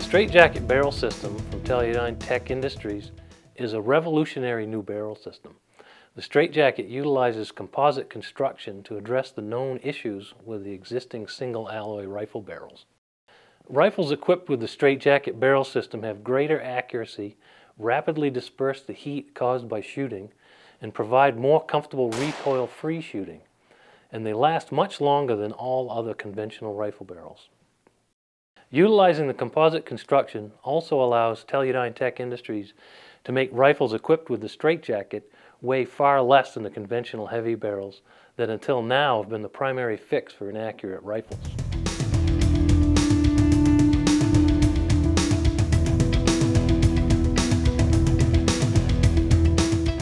straitjacket barrel system from Teludynetech Industries is a revolutionary new barrel system. The straitjacket utilizes composite construction to address the known issues with the existing single alloy rifle barrels. Rifles equipped with the straitjacket barrel system have greater accuracy, rapidly disperse the heat caused by shooting, and provide more comfortable recoil-free shooting, and they last much longer than all other conventional rifle barrels. Utilizing the composite construction also allows Teludynetech Industries to make rifles equipped with the straitjacket weigh far less than the conventional heavy barrels that until now have been the primary fix for inaccurate rifles.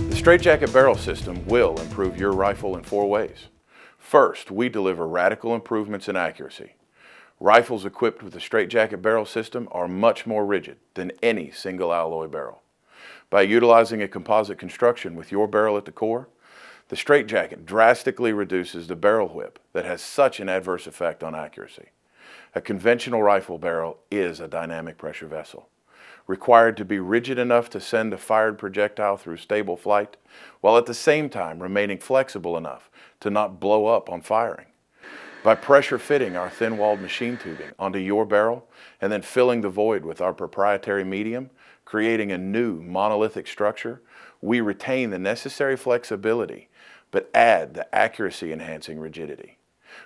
The straitjacket barrel system will improve your rifle in 4 ways. First, we deliver radical improvements in accuracy. Rifles equipped with the straitjacket barrel system are much more rigid than any single alloy barrel. By utilizing a composite construction with your barrel at the core, the straitjacket drastically reduces the barrel whip that has such an adverse effect on accuracy. A conventional rifle barrel is a dynamic pressure vessel, required to be rigid enough to send a fired projectile through stable flight, while at the same time remaining flexible enough to not blow up on firing. By pressure fitting our thin-walled machine tubing onto your barrel and then filling the void with our proprietary medium, creating a new monolithic structure, we retain the necessary flexibility but add the accuracy-enhancing rigidity.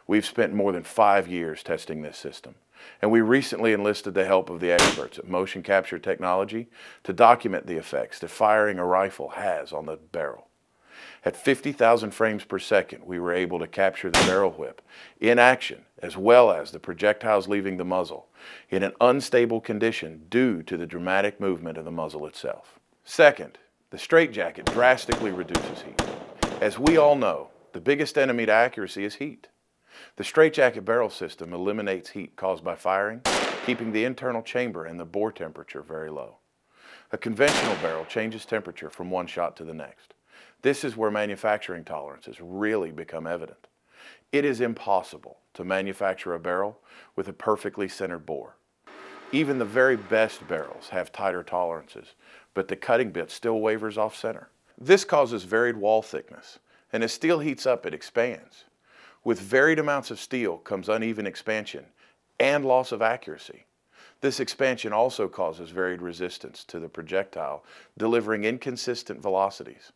We've spent more than 5 years testing this system, and we recently enlisted the help of the experts at motion capture technology to document the effects that firing a rifle has on the barrel. At 50,000 frames per second, we were able to capture the barrel whip in action as well as the projectiles leaving the muzzle in an unstable condition due to the dramatic movement of the muzzle itself. Second, the straitjacket drastically reduces heat. As we all know, the biggest enemy to accuracy is heat. The straitjacket barrel system eliminates heat caused by firing, keeping the internal chamber and the bore temperature very low. A conventional barrel changes temperature from one shot to the next. This is where manufacturing tolerances really become evident. It is impossible to manufacture a barrel with a perfectly centered bore. Even the very best barrels have tighter tolerances, but the cutting bit still wavers off center. This causes varied wall thickness, and as steel heats up, it expands. With varied amounts of steel comes uneven expansion and loss of accuracy. This expansion also causes varied resistance to the projectile, delivering inconsistent velocities.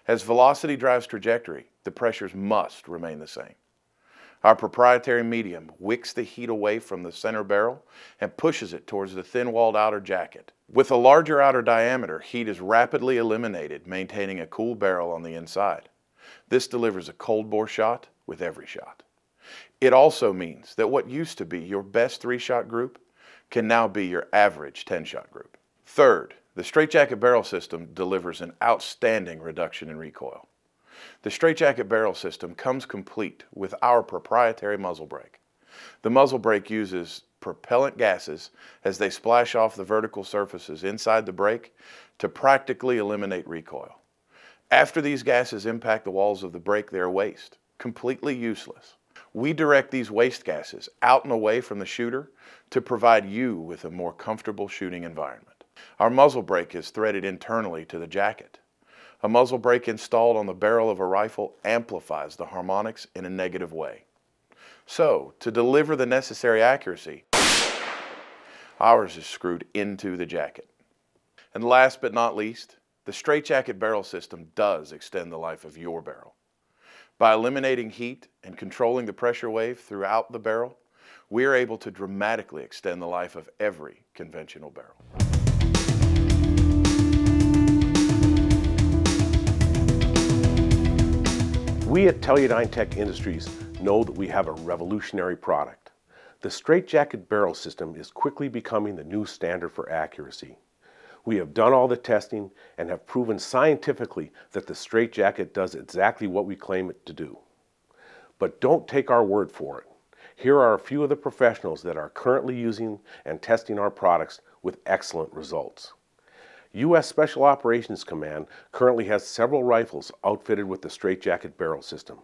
As velocity drives trajectory, the pressures must remain the same. Our proprietary medium wicks the heat away from the center barrel and pushes it towards the thin-walled outer jacket. With a larger outer diameter, heat is rapidly eliminated, maintaining a cool barrel on the inside. This delivers a cold bore shot with every shot. It also means that what used to be your best 3-shot group can now be your average 10-shot group. Third, the straitjacket barrel system delivers an outstanding reduction in recoil. The straitjacket barrel system comes complete with our proprietary muzzle brake. The muzzle brake uses propellant gases as they splash off the vertical surfaces inside the brake to practically eliminate recoil. After these gases impact the walls of the brake, they are waste, completely useless. We direct these waste gases out and away from the shooter to provide you with a more comfortable shooting environment. Our muzzle brake is threaded internally to the jacket. A muzzle brake installed on the barrel of a rifle amplifies the harmonics in a negative way. So, to deliver the necessary accuracy, ours is screwed into the jacket. And last but not least, the straitjacket barrel system does extend the life of your barrel. By eliminating heat and controlling the pressure wave throughout the barrel, we are able to dramatically extend the life of every conventional barrel. We at Teludynetech Industries know that we have a revolutionary product. The straitjacket barrel system is quickly becoming the new standard for accuracy. We have done all the testing and have proven scientifically that the straitjacket does exactly what we claim it to do. But don't take our word for it. Here are a few of the professionals that are currently using and testing our products with excellent results. U.S. Special Operations Command currently has several rifles outfitted with the straitjacket barrel system.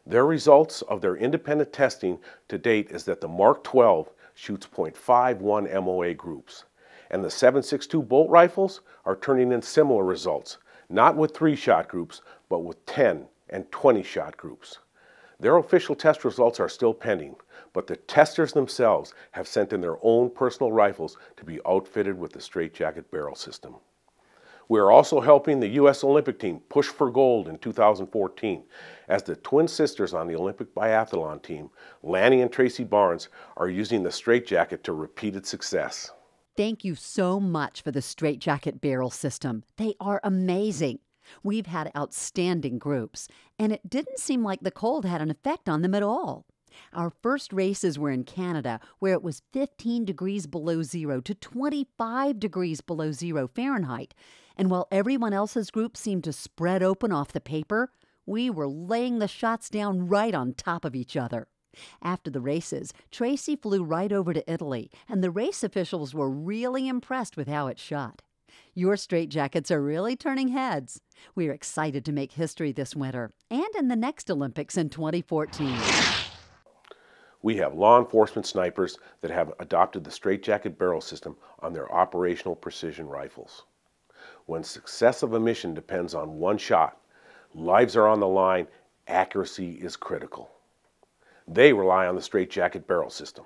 Their results of their independent testing to date is that the Mark 12 shoots .51 MOA groups, and the 7.62 bolt rifles are turning in similar results, not with 3-shot groups, but with 10 and 20-shot groups. Their official test results are still pending, but the testers themselves have sent in their own personal rifles to be outfitted with the straitjacket barrel system. We are also helping the U.S. Olympic team push for gold in 2014, as the twin sisters on the Olympic biathlon team, Lanny and Tracy Barnes, are using the straitjacket to repeated success. Thank you so much for the straitjacket barrel system. They are amazing. We've had outstanding groups, and it didn't seem like the cold had an effect on them at all. Our first races were in Canada, where it was 15 degrees below zero to 25 degrees below zero Fahrenheit. And while everyone else's group seemed to spread open off the paper, we were laying the shots down right on top of each other. After the races, Tracy flew right over to Italy, and the race officials were really impressed with how it shot. Your straitjackets are really turning heads. We're excited to make history this winter and in the next Olympics in 2014. We have law enforcement snipers that have adopted the straitjacket barrel system on their operational precision rifles. When success of a mission depends on one shot, lives are on the line, accuracy is critical. They rely on the straitjacket barrel system.